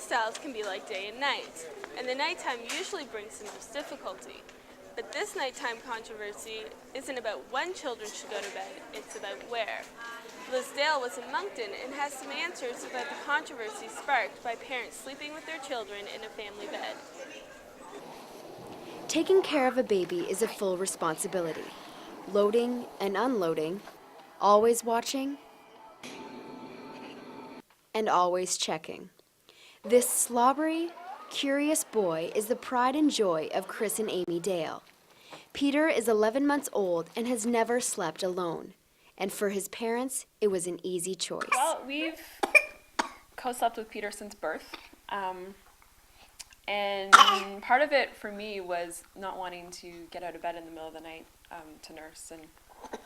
styles can be like day and night, and the nighttime usually brings the most difficulty. But this nighttime controversy isn't about when children should go to bed, it's about where. Liz Dale was in Moncton and has some answers about the controversy sparked by parents sleeping with their children in a family bed. Taking care of a baby is a full responsibility. Loading and unloading, always watching, and always checking. This slobbery, curious boy is the pride and joy of Chris and Amy Dale. Peter is 11 months old and has never slept alone. And for his parents, it was an easy choice. Well, we've co-slept with Peter since birth. And part of it for me was not wanting to get out of bed in the middle of the night to nurse and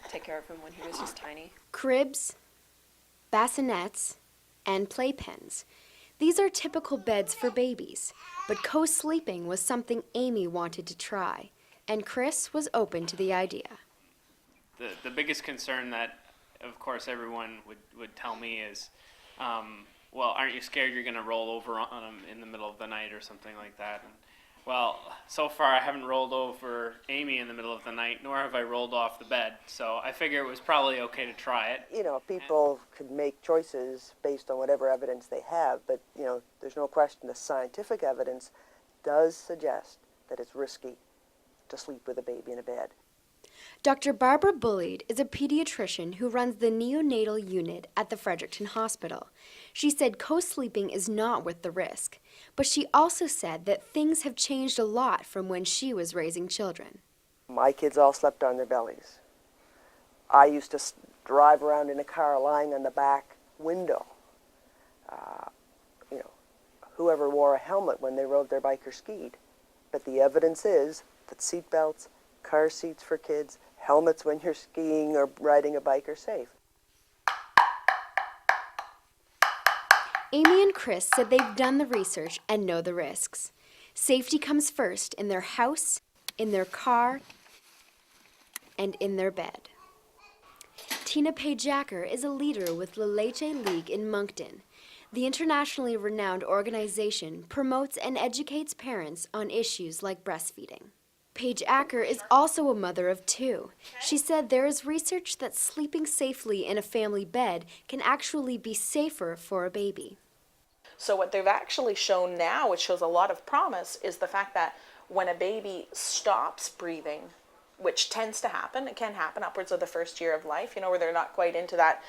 take care of him when he was just tiny. Cribs, bassinets, and playpens. These are typical beds for babies, but co-sleeping was something Amy wanted to try, and Chris was open to the idea. The biggest concern that, of course, everyone would tell me is, well, aren't you scared you're going to roll over on him in the middle of the night or something like that? And, well, so far I haven't rolled over Amy in the middle of the night, nor have I rolled off the bed. So I figure it was probably okay to try it. You know, people could make choices based on whatever evidence they have, but, you know, there's no question the scientific evidence does suggest that it's risky to sleep with a baby in a bed. Dr. Barbara Bullied is a pediatrician who runs the neonatal unit at the Fredericton Hospital. She said co-sleeping is not worth the risk, but she also said that things have changed a lot from when she was raising children. My kids all slept on their bellies. I used to drive around in a car lying on the back window. You know, whoever wore a helmet when they rode their bike or skied. But the evidence is that seat belts, car seats for kids, helmets when you're skiing or riding a bike are safe. Amy and Chris said they've done the research and know the risks. Safety comes first in their house, in their car, and in their bed. Tina Page-Jacker is a leader with La Leche League in Moncton. The internationally renowned organization promotes and educates parents on issues like breastfeeding. Page-Jacker is also a mother of two. She said there is research that sleeping safely in a family bed can actually be safer for a baby. So what they've actually shown now, which shows a lot of promise, is the fact that when a baby stops breathing, which tends to happen, it can happen upwards of the first year of life, you know, where they're not quite into that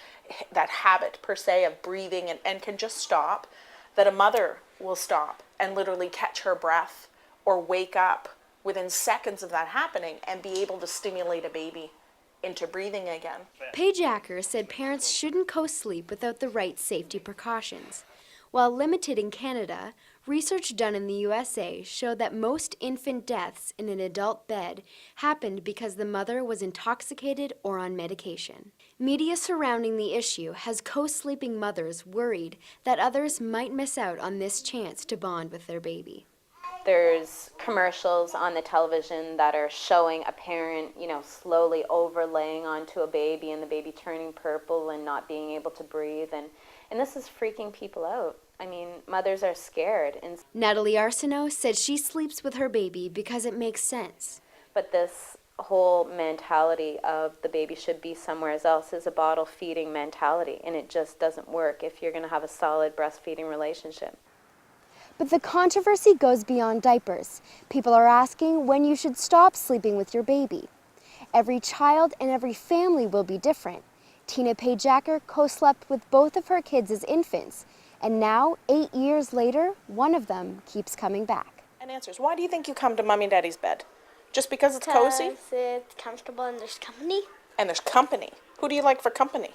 habit per se of breathing and can just stop, that a mother will stop and literally catch her breath or wake up within seconds of that happening and be able to stimulate a baby into breathing again. Page-Jacker said parents shouldn't co-sleep without the right safety precautions. While limited in Canada, research done in the USA showed that most infant deaths in an adult bed happened because the mother was intoxicated or on medication. Media surrounding the issue has co-sleeping mothers worried that others might miss out on this chance to bond with their baby. There's commercials on the television that are showing a parent, you know, slowly overlaying onto a baby and the baby turning purple and not being able to breathe. And this is freaking people out. I mean, mothers are scared. And Natalie Arsenault said she sleeps with her baby because it makes sense. But this whole mentality of the baby should be somewhere else is a bottle feeding mentality, and it just doesn't work if you're going to have a solid breastfeeding relationship. But the controversy goes beyond diapers. People are asking when you should stop sleeping with your baby. Every child and every family will be different. Tina Page-Jacker co-slept with both of her kids as infants, and now, 8 years later, one of them keeps coming back. And answers, why do you think you come to Mommy and Daddy's bed? Just because it's cozy? Because it's comfortable and there's company. And there's company. Who do you like for company?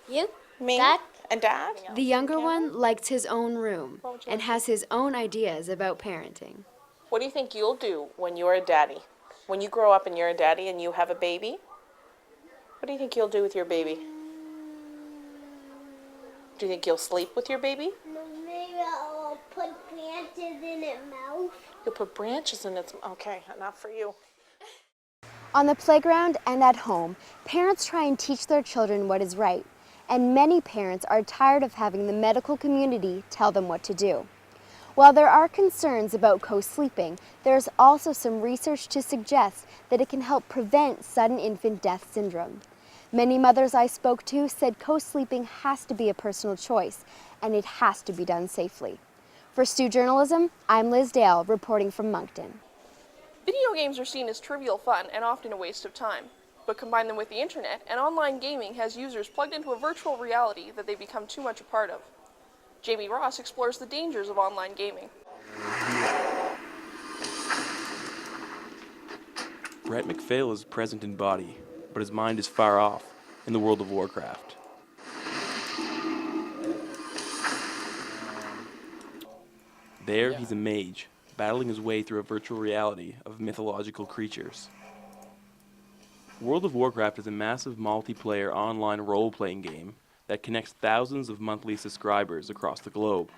You? Me? Dad? And Dad? The younger one likes his own room and has his own ideas about parenting. What do you think you'll do when you're a daddy? When you grow up and you're a daddy and you have a baby? What do you think you'll do with your baby? Do you think you'll sleep with your baby? Maybe I'll put branches in its mouth. You'll put branches in its... Okay, not for you. On the playground and at home, parents try and teach their children what is right. And many parents are tired of having the medical community tell them what to do. While there are concerns about co-sleeping, there is also some research to suggest that it can help prevent sudden infant death syndrome. Many mothers I spoke to said co-sleeping has to be a personal choice, and it has to be done safely. For Stu Journalism, I'm Liz Dale, reporting from Moncton. Video games are seen as trivial fun and often a waste of time. But combine them with the internet, and online gaming has users plugged into a virtual reality that they become too much a part of. Jamie Ross explores the dangers of online gaming. Brett McPhail is present in body, but his mind is far off in the world of Warcraft. There, he's a mage, battling his way through a virtual reality of mythological creatures. World of Warcraft is a massive multiplayer online role-playing game that connects thousands of monthly subscribers across the globe.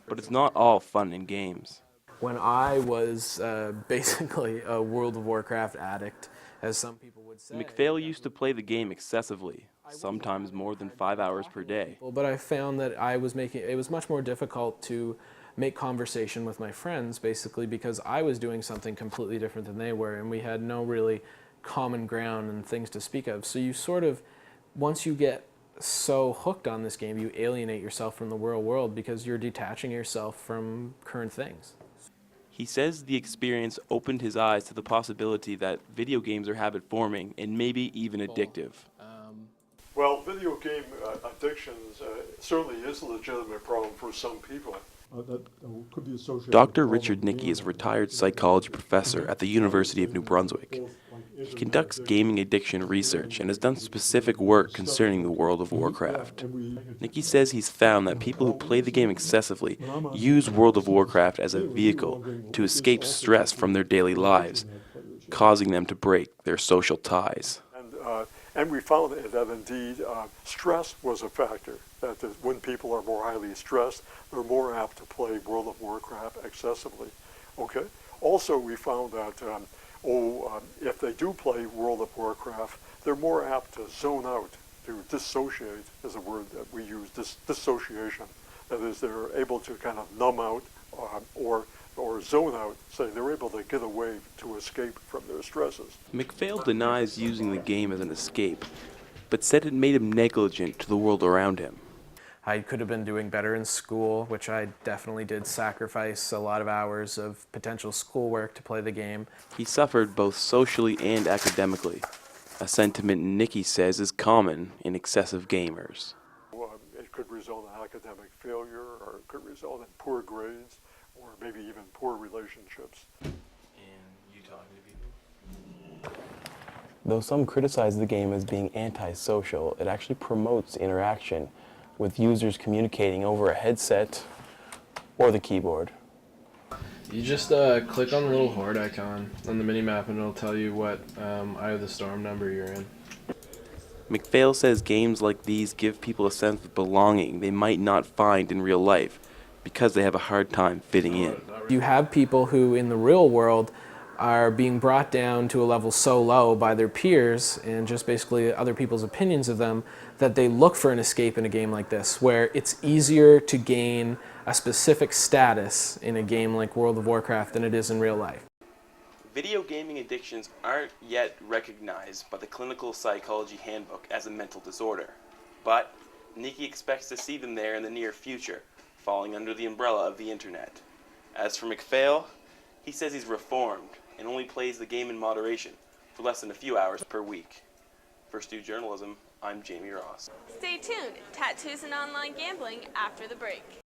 But it's not all fun and games. When I was basically a World of Warcraft addict, as some people would say. McPhail used to play the game excessively, sometimes more than 5 hours per day. But I found that it was much more difficult to make conversation with my friends, basically because I was doing something completely different than they were, and we had no really common ground and things to speak of. So you sort of, once you get so hooked on this game, you alienate yourself from the real world because you're detaching yourself from current things. He says the experience opened his eyes to the possibility that video games are habit-forming and maybe even addictive. Well, video game addictions certainly is a legitimate problem for some people. Dr. Richard Nicky is a retired psychology professor at the University of New Brunswick. He conducts gaming addiction research and has done specific work concerning the World of Warcraft. Nicky says he's found that people who play the game excessively use World of Warcraft as a vehicle to escape stress from their daily lives, causing them to break their social ties. And we found that indeed stress was a factor, that when people are more highly stressed, they're more apt to play World of Warcraft excessively. Okay. Also, we found that if they do play World of Warcraft, they're more apt to zone out, to dissociate is a word that we use, dissociation. That is, they're able to kind of numb out or zone out, say they're able to get away to escape from their stresses. McPhail denies using the game as an escape, but said it made him negligent to the world around him. I could have been doing better in school, which I definitely did sacrifice a lot of hours of potential schoolwork to play the game. He suffered both socially and academically, a sentiment Nicky says is common in excessive gamers. It could result in academic failure, or it could result in poor grades, or maybe even poor relationships. And you talking to people? Though some criticize the game as being antisocial, it actually promotes interaction, with users communicating over a headset or the keyboard. You just click on the little horde icon on the minimap and it'll tell you what Eye of the Storm number you're in. McPhail says games like these give people a sense of belonging they might not find in real life because they have a hard time fitting in. You have people who in the real world are being brought down to a level so low by their peers and just basically other people's opinions of them that they look for an escape in a game like this, where it's easier to gain a specific status in a game like World of Warcraft than it is in real life. Video gaming addictions aren't yet recognized by the Clinical Psychology Handbook as a mental disorder, but Nicky expects to see them there in the near future, falling under the umbrella of the internet. As for McPhail, he says he's reformed and only plays the game in moderation for less than a few hours per week. For Stu Journalism, I'm Jamie Ross. Stay tuned. Tattoos and online gambling after the break.